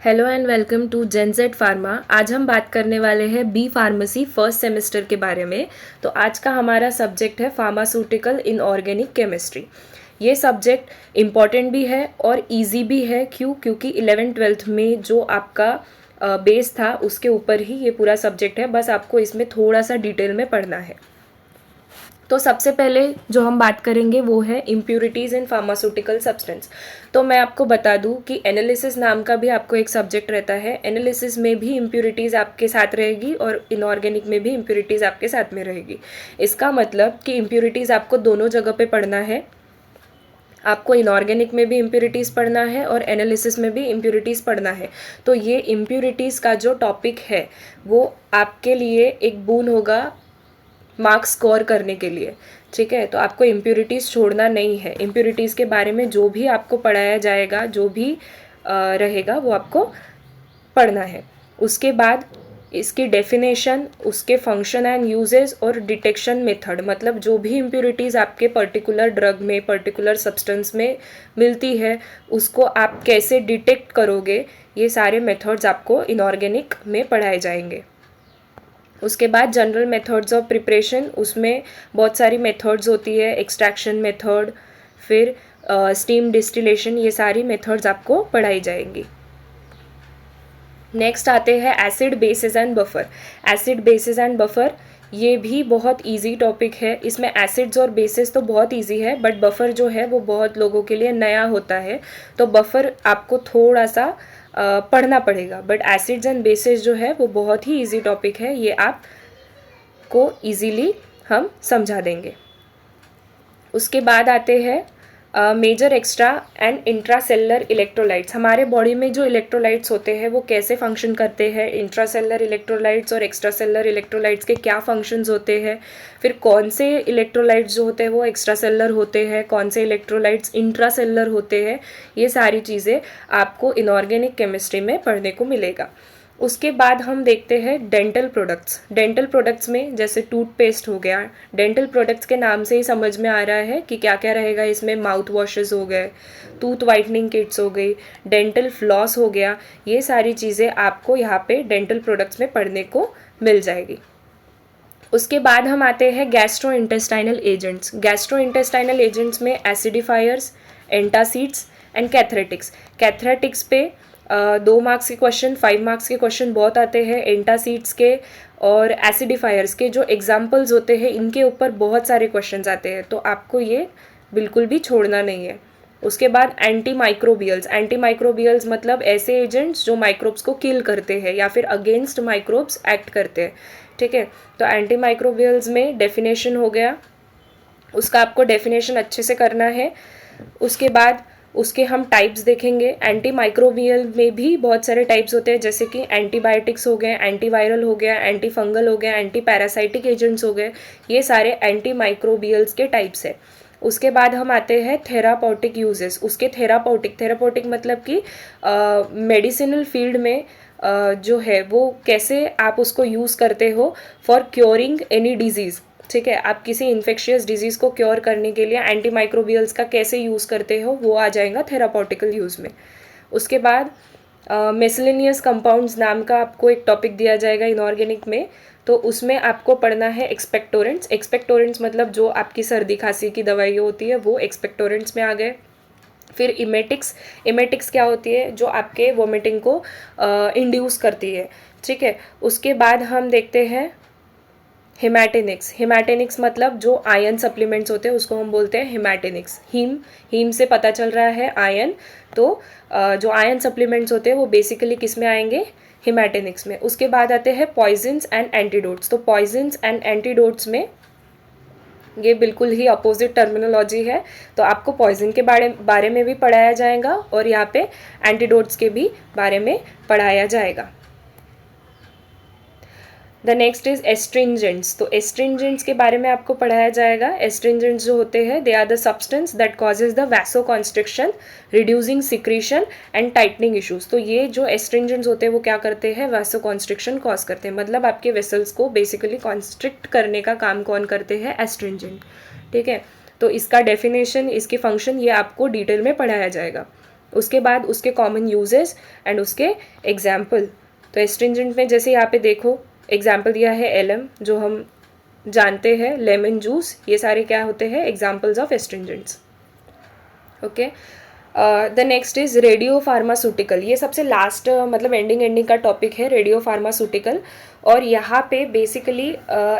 Hello and welcome to Gen Z pharma. आज हम बात करने वाले हैं बी फार्मेसी फर्स्ट सेमेस्टर के बारे में। तो आज का हमारा सब्जेक्ट है फार्मास्यूटिकल इन ऑर्गेनिक केमिस्ट्री। ये सब्जेक्ट इम्पॉर्टेंट भी है और इजी भी है। क्योंकि 11th-12th में जो आपका बेस था उसके ऊपर ही ये पूरा सब्जेक्ट है। बस आपको इसमें थोड़ा सा डिटेल में पढ़ना है। तो सबसे पहले जो हम बात करेंगे वो है इम्प्यूरिटीज़ इन फार्मास्यूटिकल सब्सटेंस। तो मैं आपको बता दूं कि एनालिसिस नाम का भी आपको एक सब्जेक्ट रहता है। एनालिसिस में भी इम्प्यूरिटीज़ आपके साथ रहेगी और इनऑर्गेनिक में भी इम्प्यूरिटीज़ आपके साथ में रहेगी। इसका मतलब कि इम्प्यूरिटीज़ आपको दोनों जगह पे पढ़ना है। आपको इनऑर्गेनिक में भी इम्प्यूरिटीज़ पढ़ना है और एनालिसिस में भी इम्प्यूरिटीज़ पढ़ना है। तो ये इम्प्यूरिटीज़ का जो टॉपिक है वो आपके लिए एक बून होगा मार्क्स स्कोर करने के लिए। ठीक है, तो आपको इम्प्यूरिटीज़ छोड़ना नहीं है। इम्प्यूरिटीज़ के बारे में जो भी आपको पढ़ाया जाएगा, जो भी रहेगा वो आपको पढ़ना है। उसके बाद इसकी डेफिनेशन, उसके फंक्शन एंड यूजेस और डिटेक्शन मेथड, मतलब जो भी इम्प्यूरिटीज़ आपके पर्टिकुलर ड्रग में, पर्टिकुलर सब्सटेंस में मिलती है उसको आप कैसे डिटेक्ट करोगे, ये सारे मेथड्स आपको इनऑर्गेनिक में पढ़ाए जाएंगे। उसके बाद जनरल मेथड्स ऑफ प्रिपरेशन, उसमें बहुत सारी मेथड्स होती है, एक्सट्रैक्शन मेथड, फिर स्टीम डिस्टिलेशन, ये सारी मेथड्स आपको पढ़ाई जाएंगी। नेक्स्ट आते हैं acid basis and buffer. Acid basis and buffer ये भी बहुत इजी टॉपिक है। इसमें एसिड्स और बेसिस तो बहुत इजी है, बट बफर जो है वो बहुत लोगों के लिए नया होता है। तो बफर आपको थोड़ा सा पढ़ना पड़ेगा, बट एसिड्स एंड बेसिस जो है वो बहुत ही इजी टॉपिक है। ये आपको इजीली हम समझा देंगे। उसके बाद आते हैं major extra and intracellular electrolytes. हमारे बॉडी में जो इलेक्ट्रोलाइट्स होते हैं वो कैसे फंक्शन करते हैं, इंट्रासेलुलर इलेक्ट्रोलाइट्स और एक्स्ट्रासेलुलर इलेक्ट्रोलाइट्स के क्या फंक्शंस होते हैं, फिर कौन से इलेक्ट्रोलाइट्स जो होते हैं वो एक्स्ट्रासेलुलर होते हैं, कौन से इलेक्ट्रोलाइट्स इंट्रासेलुलर होते हैं, ये सारी चीज़ें आपको इनऑर्गेनिक केमिस्ट्री में पढ़ने को मिलेगा। उसके बाद हम देखते हैं डेंटल प्रोडक्ट्स। डेंटल प्रोडक्ट्स में जैसे टूथपेस्ट हो गया, डेंटल प्रोडक्ट्स के नाम से ही समझ में आ रहा है कि क्या क्या रहेगा इसमें। माउथ वॉशेस हो गए, टूथ वाइटनिंग किट्स हो गई, डेंटल फ्लॉस हो गया, ये सारी चीज़ें आपको यहाँ पे डेंटल प्रोडक्ट्स में पढ़ने को मिल जाएगी। उसके बाद हम आते हैं gastro intestinal agents. Gastro intestinal agents में एसिडिफायर्स, एंटासिड्स एंड कैथरेटिक्स। कैथरेटिक्स पे 2 मार्क्स के क्वेश्चन, 5 मार्क्स के क्वेश्चन बहुत आते हैं। एंटासिड्स के और एसिडिफायर्स के जो एग्जाम्पल्स होते हैं इनके ऊपर बहुत सारे क्वेश्चंस आते हैं, तो आपको ये बिल्कुल भी छोड़ना नहीं है। उसके बाद एंटी माइक्रोबियल्स। एंटी माइक्रोबियल्स मतलब ऐसे एजेंट्स जो माइक्रोब्स को किल करते हैं या फिर अगेंस्ट माइक्रोब्स एक्ट करते हैं। ठीक है, तो एंटी माइक्रोबियल्स में डेफिनेशन हो गया, उसका आपको डेफिनेशन अच्छे से करना है। उसके बाद उसके हम टाइप्स देखेंगे। एंटी माइक्रोबियल में भी बहुत सारे टाइप्स होते हैं, जैसे कि एंटीबायोटिक्स हो गए, एंटीवायरल हो गया, एंटी फंगल हो गया, एंटी पैरासाइटिक एजेंट्स हो गए, ये सारे एंटी माइक्रोबियल्स के टाइप्स है। उसके बाद हम आते हैं थेरापौटिक यूजेस। उसके थेरापौटिक मतलब कि मेडिसिनल फील्ड में जो है वो कैसे आप उसको यूज़ करते हो फॉर क्योरिंग एनी डिजीज़। ठीक है, आप किसी इन्फेक्शियस डिजीज़ को क्योर करने के लिए एंटी माइक्रोबियल्स का कैसे यूज़ करते हो वो आ जाएगा थेरापौटिकल यूज़ में। उसके बाद मिसलेनियस कंपाउंड्स नाम का आपको एक टॉपिक दिया जाएगा इनऑर्गेनिक में, तो उसमें आपको पढ़ना है एक्सपेक्टोरेंट्स। एक्सपेक्टोरेंट्स मतलब जो आपकी सर्दी खांसी की दवाई होती है वो एक्सपेक्टोरेंट्स में आ गए। फिर इमेटिक्स। इमेटिक्स क्या होती है, जो आपके वोमिटिंग को इंड्यूस करती है। ठीक है, उसके बाद हम देखते हैं हिमैटेनिक्स। हिमैटेनिक्स मतलब जो आयन सप्लीमेंट्स होते हैं उसको हम बोलते हैं हिमैटेनिक्स। हीम से पता चल रहा है आयन, तो जो आयन सप्लीमेंट्स होते हैं वो बेसिकली किस में आएंगे, हिमैटेनिक्स में। उसके बाद आते हैं पॉइजन्स एंड एंटीडोट्स। तो पॉइजन्स एंड एंटीडोट्स में ये बिल्कुल ही अपोजिट टर्मिनोलॉजी है, तो आपको पॉइजन के बारे में भी पढ़ाया जाएगा और यहाँ पे एंटीडोट्स के भी बारे में पढ़ाया जाएगा। The next is astringents. तो एस्ट्रिंजेंट्स के बारे में आपको पढ़ाया जाएगा। एस्ट्रिंजेंट्स जो होते हैं they are the substance that causes the vasoconstriction, reducing secretion and tightening issues. तो ये जो एस्ट्रिंजेंट्स होते हैं वो क्या करते हैं, वैसोकॉन्स्ट्रिक्शन कॉज करते हैं, मतलब आपके वेसल्स को बेसिकली कॉन्स्ट्रिक्ट करने का काम कौन करते हैं, एस्ट्रिंजेंट। ठीक है, तो इसका डेफिनेशन, इसके फंक्शन ये आपको डिटेल में पढ़ाया जाएगा। उसके बाद उसके कॉमन यूजेस एंड उसके एग्जाम्पल। तो एस्ट्रिंजेंट में जैसे यहाँ पे देखो एग्जाम्पल दिया है एलएम, जो हम जानते हैं, लेमन जूस, ये सारे क्या होते हैं, examples of astringents. Okay, the next is radio pharmaceutical. ये सबसे लास्ट मतलब एंडिंग का टॉपिक है, रेडियो फार्मास्यूटिकल। और यहाँ पे बेसिकली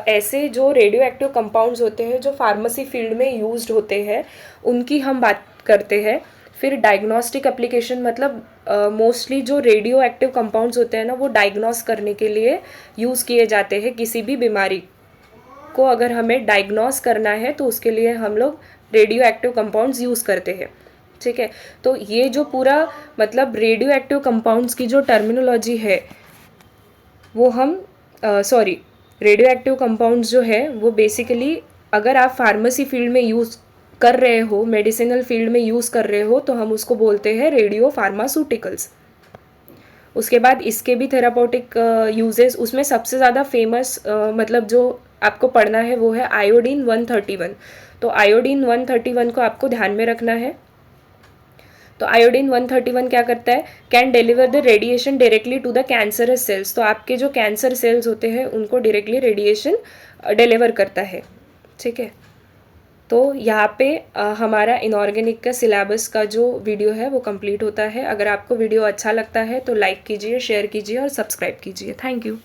ऐसे जो रेडियो एक्टिव कंपाउंड्स होते हैं जो फार्मेसी फील्ड में यूज्ड होते हैं उनकी हम बात करते हैं। फिर डायग्नोस्टिक एप्लीकेशन, मतलब मोस्टली जो रेडियो एक्टिव कंपाउंड्स होते हैं ना वो डायग्नोस करने के लिए यूज़ किए जाते हैं। किसी भी बीमारी को अगर हमें डायग्नोस करना है तो उसके लिए हम लोग रेडियो एक्टिव कंपाउंड्स यूज़ करते हैं। ठीक है, तो ये जो पूरा मतलब रेडियो एक्टिव कंपाउंड्स की जो टर्मिनोलॉजी है वो हम रेडियो एक्टिव कंपाउंड्स जो है वो बेसिकली अगर आप फार्मेसी फील्ड में यूज़ कर रहे हो, मेडिसिनल फील्ड में यूज़ कर रहे हो, तो हम उसको बोलते हैं रेडियो फार्मास्यूटिकल्स। उसके बाद इसके भी थेरापौटिक यूजेस, उसमें सबसे ज़्यादा फेमस मतलब जो आपको पढ़ना है वो है आयोडीन 131। तो आयोडीन 131 को आपको ध्यान में रखना है। तो आयोडीन 131 क्या करता है, can deliver the radiation directly to the cancerous cells. तो आपके जो कैंसर सेल्स होते हैं उनको डायरेक्टली रेडिएशन डिलीवर करता है। ठीक है, तो यहाँ पे हमारा इनऑर्गेनिक का सिलेबस का जो वीडियो है वो कंप्लीट होता है। अगर आपको वीडियो अच्छा लगता है तो लाइक कीजिए, शेयर कीजिए और सब्सक्राइब कीजिए। Thank you.